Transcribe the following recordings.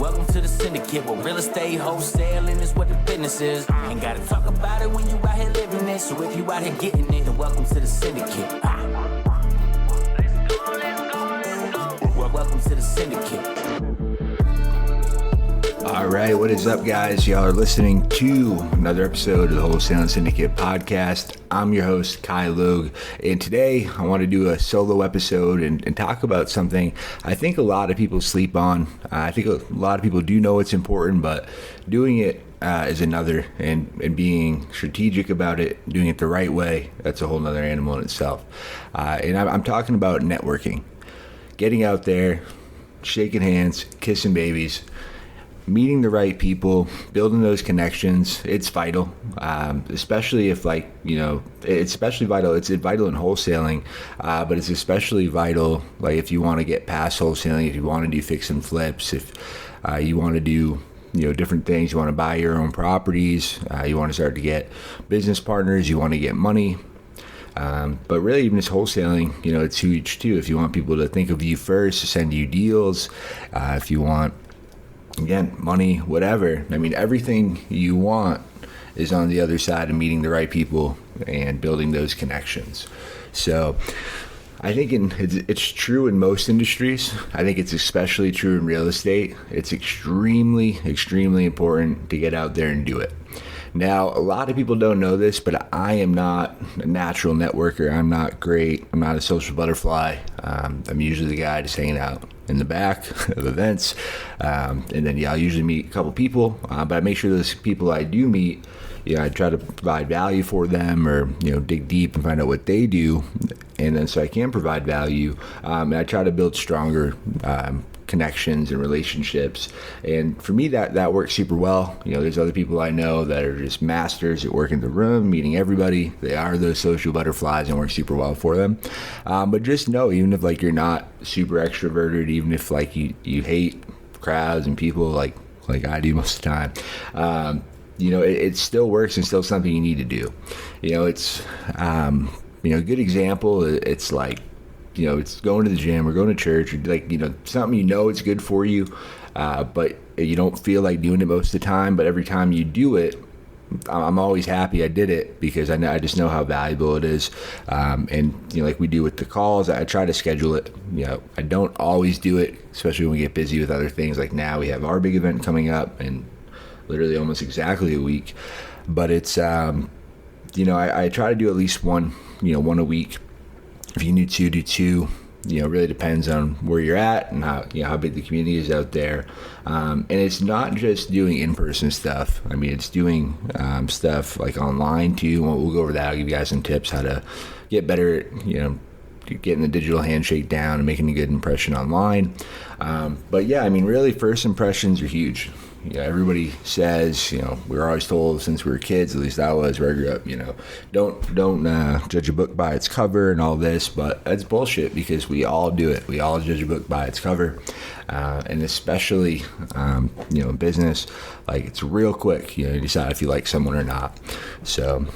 Welcome to the syndicate, where real estate wholesaling is what the business is. Ain't gotta talk about it when you out here living it. So if you out here getting it, then welcome to the syndicate. Welcome to the syndicate. All right, what is up, guys? Y'all are listening to another episode of the Wholesaling Syndicate podcast. I'm your host, Kai Logue, and today I want to do a solo episode and talk about something I think a lot of people sleep on. I think a lot of people do know it's important, but doing it is another, and being strategic about it, doing it the right way, that's a whole nother animal in itself. And I'm talking about networking, getting out there, shaking hands, kissing babies, meeting the right people, building those connections. It's vital, especially if it's especially vital. It's vital in wholesaling, but it's especially vital if you want to get past wholesaling, if you want to do fix and flips, if you want to do different things, you want to buy your own properties, you want to start to get business partners, you want to get money. But really, even just wholesaling, it's huge too. If you want people to think of you first, to send you deals, if you want, again, money, whatever. I mean, everything you want is on the other side of meeting the right people and building those connections. So I think it's true in most industries. I think it's especially true in real estate. It's extremely, extremely important to get out there and do it. Now, a lot of people don't know this, but I am not a natural networker. I'm not great. I'm not a social butterfly. I'm usually the guy just hanging out in the back of events. And then, I'll usually meet a couple people, but I make sure those people I do meet, I try to provide value for them, or, dig deep and find out what they do. And then so I can provide value. And I try to build stronger connections and relationships, and for me that works super well. There's other people I know that are just masters at working the room, meeting everybody. They are those social butterflies and work super well for them. But just know, even if you're not super extroverted, even if you hate crowds and people like I do most of the time, it still works and still something you need to do. It's a good example. It's it's going to the gym or going to church, or something it's good for you, but you don't feel like doing it most of the time. But every time you do it, I'm always happy I did it, because I just know how valuable it is. And like we do with the calls, I try to schedule it. I don't always do it, especially when we get busy with other things. Like now we have our big event coming up in literally almost exactly a week. But it's I try to do at least one a week. If you need to do two, it really depends on where you're at and how big the community is out there. And it's not just doing in-person stuff. I mean, it's doing stuff online too. We'll go over that. I'll give you guys some tips how to get better at, getting the digital handshake down and making a good impression online. But yeah, I mean, really, first impressions are huge. Everybody says, we were always told since we were kids, at least I was where I grew up, don't judge a book by its cover and all this, but that's bullshit, because we all do it. We all judge a book by its cover. And especially, in business, it's real quick, you decide if you like someone or not. So,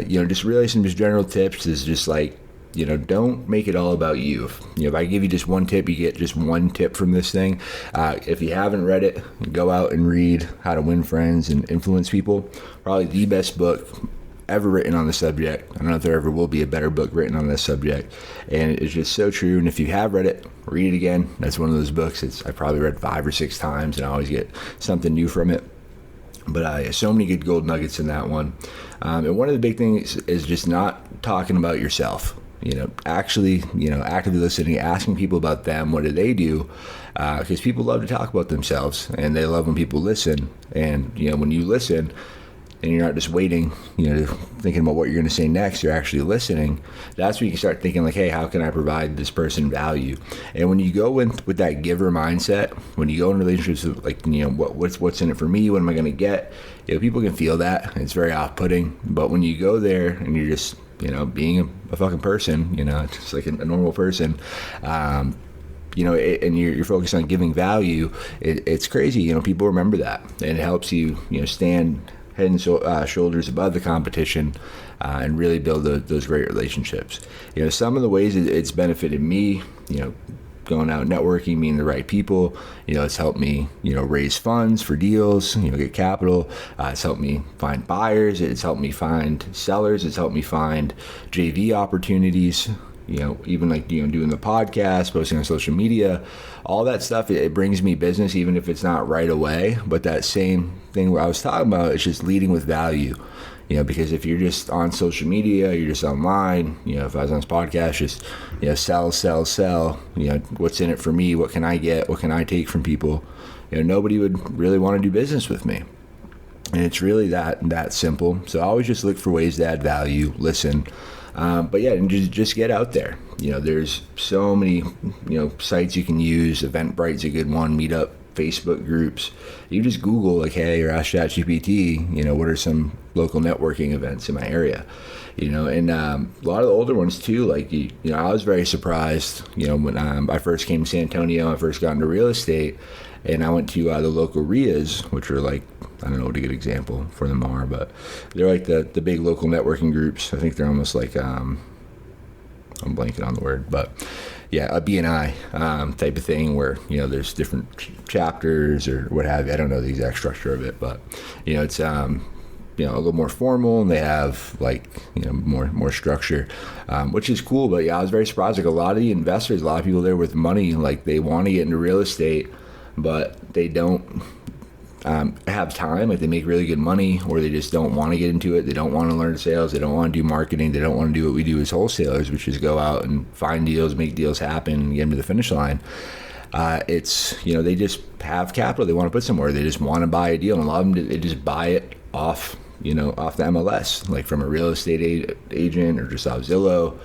just really some general tips is just don't make it all about you. If I give you just one tip, you get just one tip from this thing. If you haven't read it, go out and read How to Win Friends and Influence People. Probably the best book ever written on the subject. I don't know if there ever will be a better book written on this subject. And it's just so true. And if you have read it, read it again. That's one of those books I probably read 5 or 6 times, and I always get something new from it. But so many good gold nuggets in that one. And one of the big things is just not talking about yourself. Actively listening, asking people about them. What do they do? Because people love to talk about themselves, and they love when people listen. And, when you listen and you're not just waiting, thinking about what you're going to say next, you're actually listening. That's when you can start thinking hey, how can I provide this person value? And when you go in with that giver mindset, when you go in relationships with what's in it for me? What am I going to get? People can feel that. It's very off-putting. But when you go there and you're just being a fucking person, just like a normal person, and you're focused on giving value, it's crazy. People remember that, and it helps you, stand head and shoulders above the competition, and really build those great relationships. Some of the ways it's benefited me, going out networking, meeting the right people. It's helped me, raise funds for deals, get capital. It's helped me find buyers. It's helped me find sellers. It's helped me find JV opportunities. Even like, doing the podcast, posting on social media, all that stuff, it brings me business, even if it's not right away. But that same thing where I was talking about, it's just leading with value. Because if you're just on social media, you're just online, if I was on this podcast, just, sell, what's in it for me? What can I get? What can I take from people? Nobody would really want to do business with me. And it's really that simple. So I always just look for ways to add value, listen. But yeah, and just get out there. There's so many, sites you can use. Eventbrite's a good one, Meetup, Facebook groups. You just Google like, hey, or ask ChatGPT, what are some local networking events in my area? And a lot of the older ones too, like, I was very surprised, when I first came to San Antonio, I first got into real estate, and I went to the local RIAs, which are like, I don't know what a good example for them are, but they're like the big local networking groups. I think they're almost like, I'm blanking on the word, but yeah, a BNI type of thing where, there's different chapters or what have you. I don't know the exact structure of it, but, it's, a little more formal, and they have like, more structure, which is cool. But yeah, I was very surprised. Like a lot of the investors, a lot of people there with money, like they want to get into real estate, but they don't have time. Like they make really good money, or they just don't want to get into it. They don't want to learn sales. They don't want to do marketing. They don't want to do what we do as wholesalers, which is go out and find deals, make deals happen, and get them to the finish line. It's, they just have capital they want to put somewhere. They just want to buy a deal, and a lot of them, they just buy it off, off the MLS, like from a real estate agent or just off Zillow.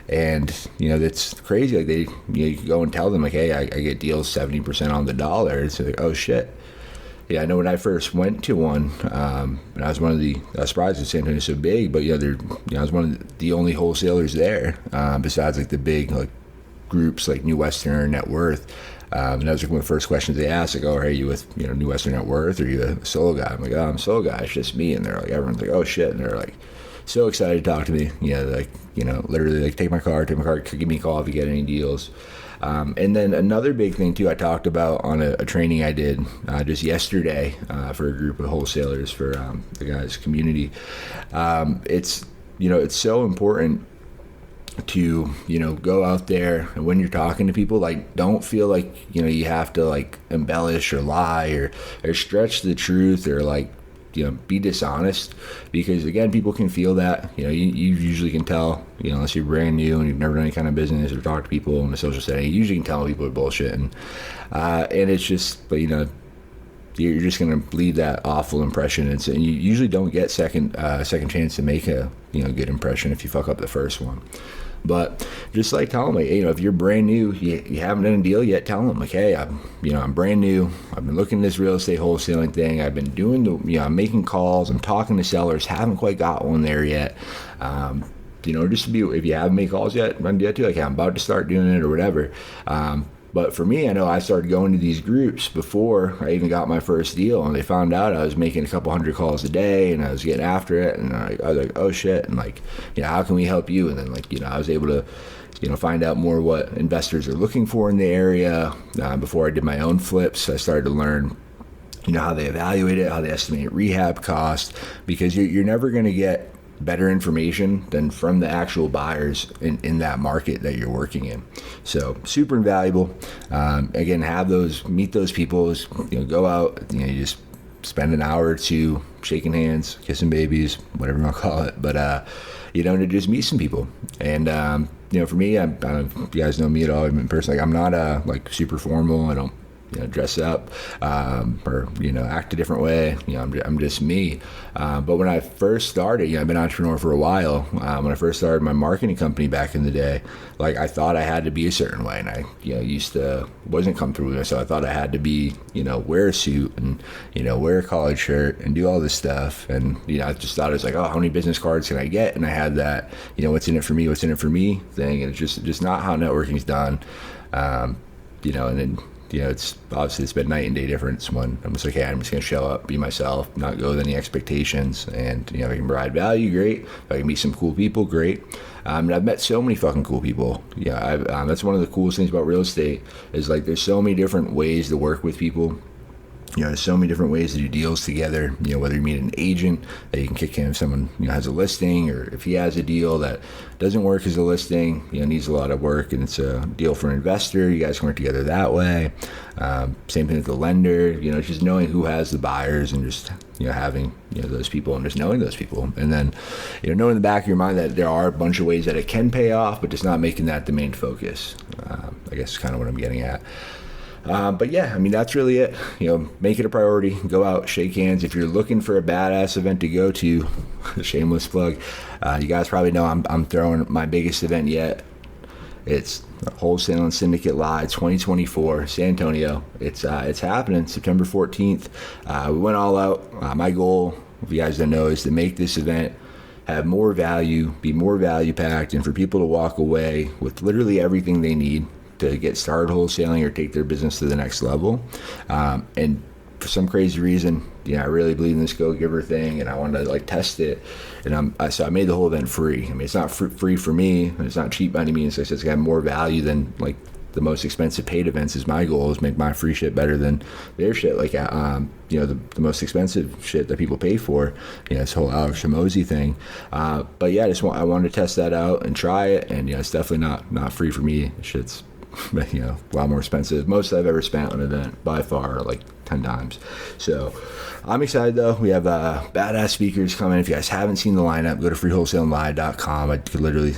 And, that's crazy. Like you can go and tell them like, hey, I get deals 70% on the dollar. It's like, oh shit. Yeah, I know when I first went to one, and I was surprised that San Antonio is so big, but I was one of the only wholesalers there, besides like the big like groups like New Western or Net Worth. And that was like one of the first questions they asked, like, oh, are you with, New Western Net Worth, or are you a solo guy? I'm like, oh, I'm a solo guy. It's just me. And they're like, everyone's like, oh shit. And they're like, so excited to talk to me. Literally like take my card, give me a call if you get any deals. And then another big thing too, I talked about on a training I did just yesterday for a group of wholesalers for the guys' community. It's so important to go out there, and when you're talking to people, like don't feel like you have to like embellish or lie or stretch the truth or like be dishonest, because again, people can feel that. You usually can tell, unless you're brand new and you've never done any kind of business or talked to people in a social setting, you usually can tell people are bullshit, and it's just, but you're just going to leave that awful impression. And you usually don't get second chance to make a good impression if you fuck up the first one. But just like tell them, like, hey, if you're brand new, you haven't done a deal yet, tell them like, hey, I'm brand new. I've been looking at this real estate wholesaling thing. I've been doing I'm making calls. I'm talking to sellers. Haven't quite got one there yet. Just to be, if you haven't made calls yet, I'm about to start doing it or whatever. But for me, I know I started going to these groups before I even got my first deal, and they found out I was making a couple hundred calls a day, and I was getting after it, and I was like, oh shit, and like, how can we help you? And then like, I was able to, find out more what investors are looking for in the area. Before I did my own flips, I started to learn, how they evaluate it, how they estimate rehab cost, because you're never going to get better information than from the actual buyers in that market that you're working in. So super invaluable. Again, meet those people, go out, you just spend an hour or two shaking hands, kissing babies, whatever you want to call it. But, to just meet some people. And, for me, I don't know if you guys know me at all in person. Like, I'm not like super formal. I don't, dress up, or, act a different way. I'm just me. But when I first started, I've been an entrepreneur for a while. When I first started my marketing company back in the day, like I thought I had to be a certain way, and I, wasn't comfortable with it. So I thought I had to be, wear a suit and, wear a collared shirt and do all this stuff. And, I just thought it was like, oh, how many business cards can I get? And I had that, what's in it for me thing. And it's just not how networking's done. And then, it's been night and day difference when I'm just like, hey, I'm just going to show up, be myself, not go with any expectations. And, if I can provide value, great. If I can meet some cool people, great. And I've met so many fucking cool people. That's one of the coolest things about real estate is like, there's so many different ways to work with people. There's so many different ways to do deals together, whether you meet an agent that you can kick in if someone, has a listing, or if he has a deal that doesn't work as a listing, needs a lot of work and it's a deal for an investor, you guys can work together that way. Same thing with the lender, just knowing who has the buyers and just, having, those people and just knowing those people. And then, knowing in the back of your mind that there are a bunch of ways that it can pay off, but just not making that the main focus. I guess is kind of what I'm getting at. But yeah, that's really it. Make it a priority. Go out, shake hands. If you're looking for a badass event to go to, shameless plug, you guys probably know I'm throwing my biggest event yet. It's Wholesaling Syndicate Live 2024, San Antonio. It's happening September 14th. We went all out. My goal, if you guys don't know, is to make this event have more value, be more value packed, and for people to walk away with literally everything they need to get started wholesaling or take their business to the next level. And for some crazy reason, I really believe in this go-giver thing, and I wanted to test it. And so I made the whole event free. It's not free for me, and it's not cheap by any means. It's got more value than the most expensive paid events. Is my goal is make my free shit better than their shit. The most expensive shit that people pay for, this whole Alex Hormozi thing. But yeah, I wanted to test that out and try it, and it's definitely not free for me. Shit's a lot more expensive. Most I've ever spent on an event by far, 10 times. So I'm excited though. We have badass speakers coming. If you guys haven't seen the lineup, go to freewholesalinglive.com. I could literally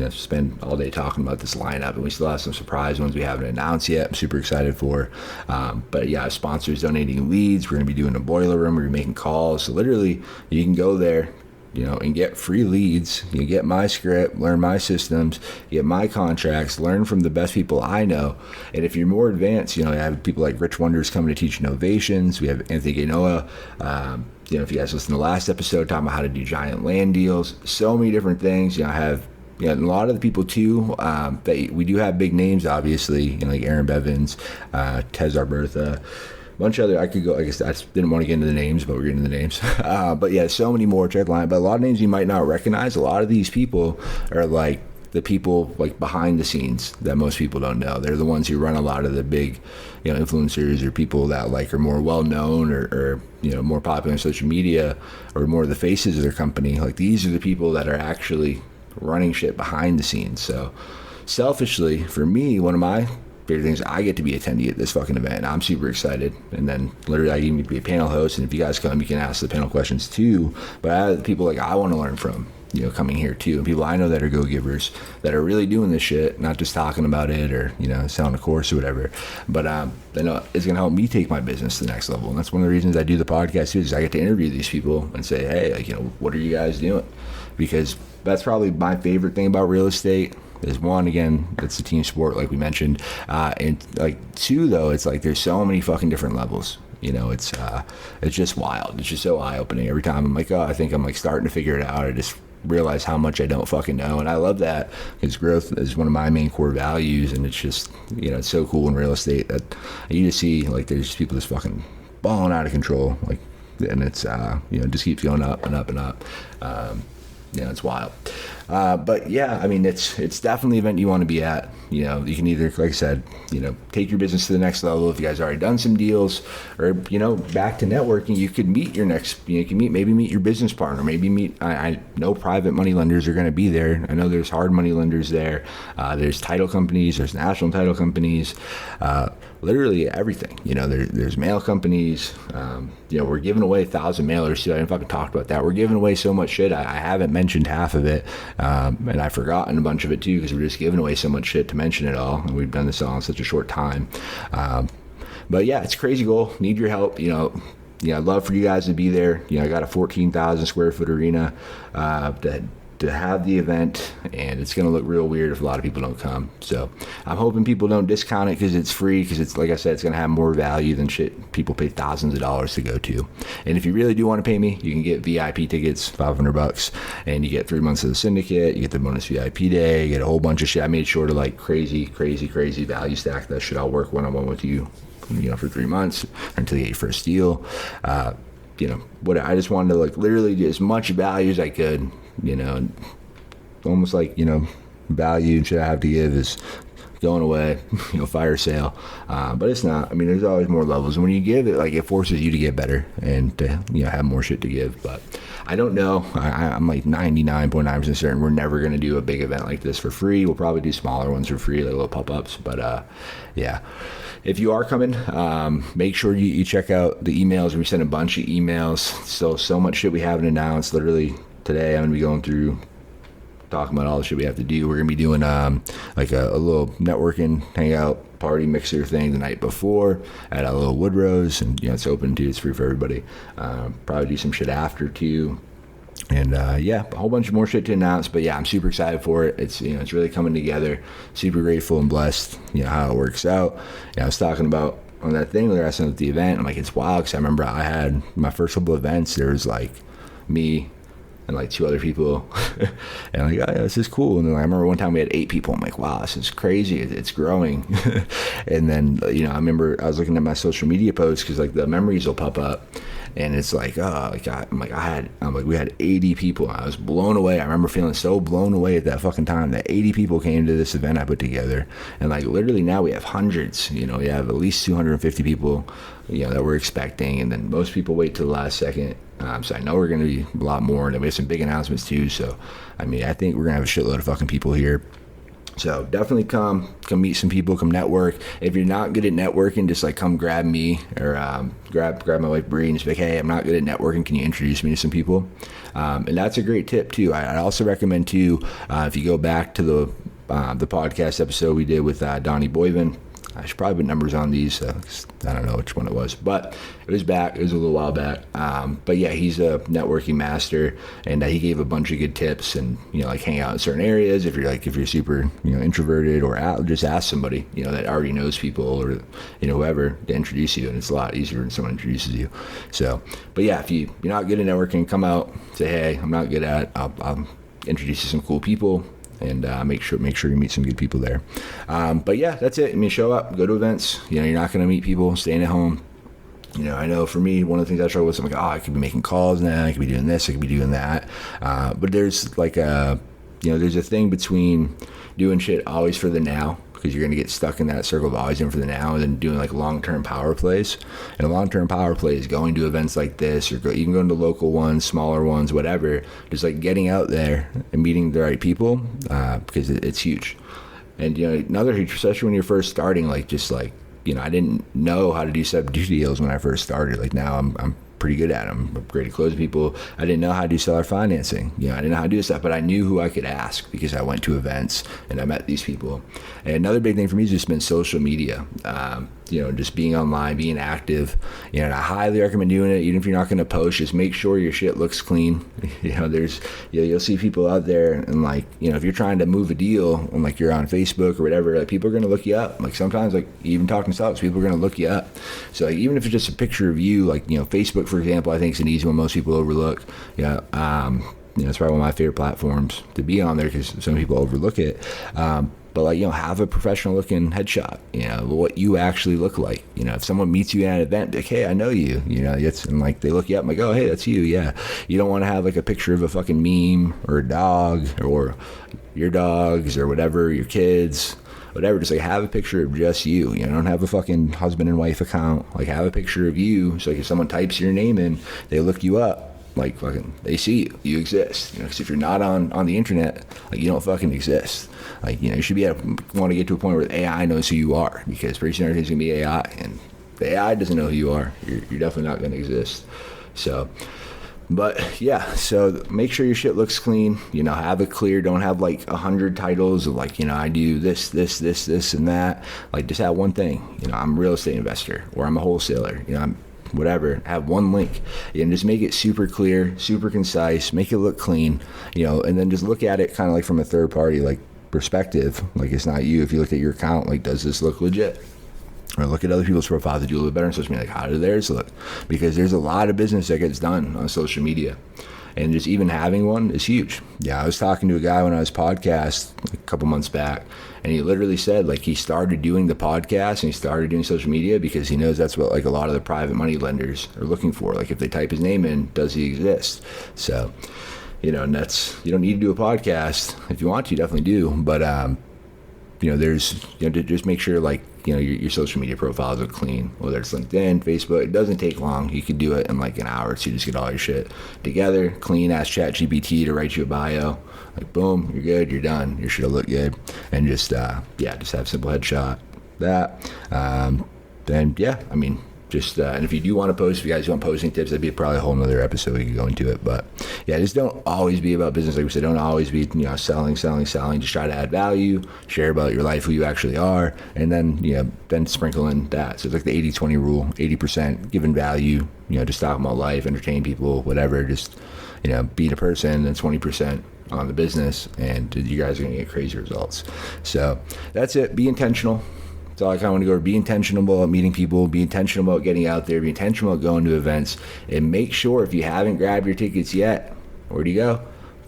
spend all day talking about this lineup, and we still have some surprise ones we haven't announced yet. I'm super excited for. But yeah, sponsors donating leads. We're going to be doing a boiler room. We're going to be making calls. So literally, you can go there, and get free leads. You get my script, learn my systems, get my contracts, learn from the best people I know. And if you're more advanced, I have people like Rich Wonders coming to teach innovations. We have Anthony Gainoa. If you guys listen to the last episode, talking about how to do giant land deals, so many different things. I have a lot of the people too, that we do have big names, obviously, like Aaron Bevins, Tez Arbertha, bunch of other, I could go, I guess I didn't want to get into the names, but we're getting into the names. But yeah, so many more, check the line. But a lot of names you might not recognize. A lot of these people are the people behind the scenes that most people don't know. They're the ones who run a lot of the big, influencers or people that are more well known or more popular on social media, or more of the faces of their company. These are the people that are actually running shit behind the scenes. So selfishly, for me, one of my favorite things, I get to be attendee at this fucking event. I'm super excited. And then literally I even be a panel host, and if you guys come, you can ask the panel questions too. But I have the people I want to learn from, coming here too, and people I know that are go-givers, that are really doing this shit, not just talking about it or selling a course or whatever. But they know it's gonna help me take my business to the next level. And that's one of the reasons I do the podcast too, is I get to interview these people and say, hey, what are you guys doing? Because that's probably my favorite thing about real estate. Is one, again, it's a team sport, like we mentioned, and two, though, it's there's so many fucking different levels. It's just wild. It's just so eye-opening. Every time I'm I think I'm starting to figure it out. I just realize how much I don't fucking know, and I love that, because growth is one of my main core values. And it's just it's so cool in real estate that you just see there's people just fucking balling out of control, and it's just keeps going up and up and up. It's wild. But yeah, it's definitely an event you want to be at. You can either, like I said, take your business to the next level. If you guys already done some deals, or, back to networking, you could meet your next, you can meet your business partner, maybe meet, I know private money lenders are going to be there. I know there's hard money lenders there. There's title companies, there's national title companies, literally everything. There's mail companies. We're giving away 1,000 mailers too. I didn't fucking talk about that. We're giving away so much shit. I haven't mentioned half of it. And I've forgotten a bunch of it too, because we're just giving away so much shit to mention it all. And we've done this all in such a short time. But yeah, it's a crazy goal. Need your help. I'd love for you guys to be there. I got a 14,000 square foot arena that to have the event, and it's going to look real weird if a lot of people don't come. So I'm hoping people don't discount it because it's free, because it's, like I said, it's going to have more value than shit people pay thousands of dollars to go to. And if you really do want to pay me, you can get VIP tickets, $500, and you get 3 months of the syndicate, you get the bonus VIP day, you get a whole bunch of shit. I made sure to like crazy value stack that shit. I'll work one-on-one with you, for 3 months until you get your first deal. What I just wanted to like literally get as much value as I could, almost like, value and shit I have to give is going away, fire sale. But it's not. I mean, there's always more levels. And when you give it, like, it forces you to get better and to, have more shit to give. But I don't know. I'm like 99.9% certain we're never going to do a big event like this for free. We'll probably do smaller ones for free, like little pop-ups. But, yeah. If you are coming, make sure you check out the emails. We sent a bunch of emails. So much shit we haven't announced. Literally today I'm going to be going through, talking about all the shit we have to do. We're going to be doing like a little networking hangout party mixer thing the night before at a little Woodrow's, and it's open too. It's free for everybody. Probably do some shit after too. And a whole bunch of more shit to announce, but I'm super excited for it. It's it's really coming together. Super grateful and blessed, how it works out. I was talking about on that thing where I sent at the event. I'm like, it's wild, because I remember I had my first couple of events. There was like me and like 2 other people, and I'm like, oh, yeah, this is cool. And then I remember one time we had 8 people. I'm like, wow, this is crazy. It's growing. And then I remember I was looking at my social media posts, because like the memories will pop up, and it's like, oh, like we had 80 people. I was blown away. I remember feeling so blown away at that fucking time that 80 people came to this event I put together. And like literally now we have hundreds. We have at least 250 people, that we're expecting, and then most people wait till the last second. So I know we're going to be a lot more, and then we have some big announcements too. So I think we're going to have a shitload of fucking people here. So definitely come meet some people, come network. If you're not good at networking, just like come grab me, or grab my wife Bree, and just be like, hey, I'm not good at networking. Can you introduce me to some people? And that's a great tip too. I'd also recommend too, if you go back to the podcast episode we did with Donnie Boyven. I should probably put numbers on these. I don't know which one it was, but it was back. It was a little while back. But yeah, he's a networking master, and he gave a bunch of good tips, and like hang out in certain areas. If you're super introverted, or just ask somebody that already knows people, or whoever, to introduce you, and it's a lot easier when someone introduces you. So, but yeah, if you're not good at networking, come out, say, hey, I'm not good at it. I'll introduce you to some cool people. And make sure you meet some good people there. But yeah, that's it. Show up, go to events. You're not going to meet people staying at home. I know for me, one of the things I struggle with, I'm like, I could be making calls now, I could be doing this, I could be doing that. But there's like there's a thing between doing shit always for the now, because you're going to get stuck in that circle of always in for the now, and then doing like long-term power plays. And a long-term power play is going to events like this, or even going to local ones, smaller ones, whatever. Just like getting out there and meeting the right people, because it's huge. And another huge, especially when you're first starting, like just like I didn't know how to do sub-due deals when I first started. Like now I'm pretty good at them. I'm great at closing people. I didn't know how to do seller financing. I didn't know how to do stuff, but I knew who I could ask, because I went to events and I met these people. And another big thing for me has just been social media. Just being online, being active. And I highly recommend doing it. Even if you're not going to post, just make sure your shit looks clean. You'll see people out there, and like, if you're trying to move a deal, and like you're on Facebook or whatever, like people are going to look you up. Like sometimes, like even talking to sellers, people are going to look you up. So like, even if it's just a picture of you, like Facebook, for example, I think is an easy one most people overlook. It's probably one of my favorite platforms to be on there, because some people overlook it. But like, have a professional looking headshot, what you actually look like. If someone meets you at an event, like, hey, I know you, and like they look you up, I'm like, oh, hey, that's you. Yeah. You don't want to have like a picture of a fucking meme, or a dog, or your dogs, or whatever, your kids, whatever. Just like have a picture of just you. Don't have a fucking husband and wife account. Like have a picture of you. So like if someone types your name in, they look you up. Like fucking, they see you exist. Because if you're not on the internet, like you don't fucking exist. Like you should want to get to a point where the AI knows who you are, because pretty soon everything's gonna be AI, and the AI doesn't know who you are. You're definitely not gonna exist. So, but yeah, so make sure your shit looks clean. Have it clear. Don't have like 100 titles of like I do this, and that. Like just have one thing. I'm a real estate investor, or I'm a wholesaler. whatever, have one link, and just make it super clear, super concise, make it look clean, and then just look at it kind of like from a third party, like perspective, like it's not you. If you look at your account, like, does this look legit? Or look at other people's profiles that do a little better on social media, like, how do theirs look? Because there's a lot of business that gets done on social media, and just even having one is huge. Yeah, I was talking to a guy when I was podcast a couple months back, and he literally said, like, he started doing the podcast and he started doing social media because he knows that's what, like, a lot of the private money lenders are looking for. Like, if they type his name in, does he exist? So, and that's, you don't need to do a podcast. If you want to, definitely do. But, there's, to just make sure, like, your social media profiles are clean, whether it's LinkedIn, Facebook. It doesn't take long. You can do it in like an hour or two. Just get all your shit together, clean, ask ChatGPT to write you a bio. Like, boom, you're good, you're done. Your shit will look good. And just, just have a simple headshot. And if you do want to post, if you guys want posting tips, that'd be probably a whole nother episode. We could go into it. But yeah, just don't always be about business. Like we said, don't always be, selling. Just try to add value, share about your life, who you actually are, and then, then sprinkle in that. So it's like the 80-20 rule, 80% giving value, just talking about life, entertain people, whatever, just, being a person, and 20% on the business, and you guys are going to get crazy results. So that's it. Be intentional. So I kind of want to go over, be intentional about meeting people, be intentional about getting out there, be intentional about going to events, and make sure if you haven't grabbed your tickets yet, where do you go?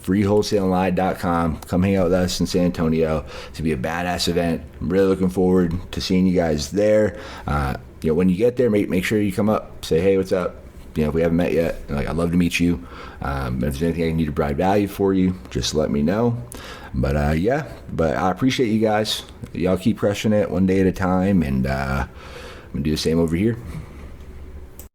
freewholesalinglive.com. Come hang out with us in San Antonio. It's going to be a badass event. I'm really looking forward to seeing you guys there. When you get there, make sure you come up, say, hey, what's up? If we haven't met yet, I'd love to meet you. If there's anything I can do to provide value for you, just let me know. But I appreciate you guys. Y'all keep crushing it one day at a time, and I'm going to do the same over here.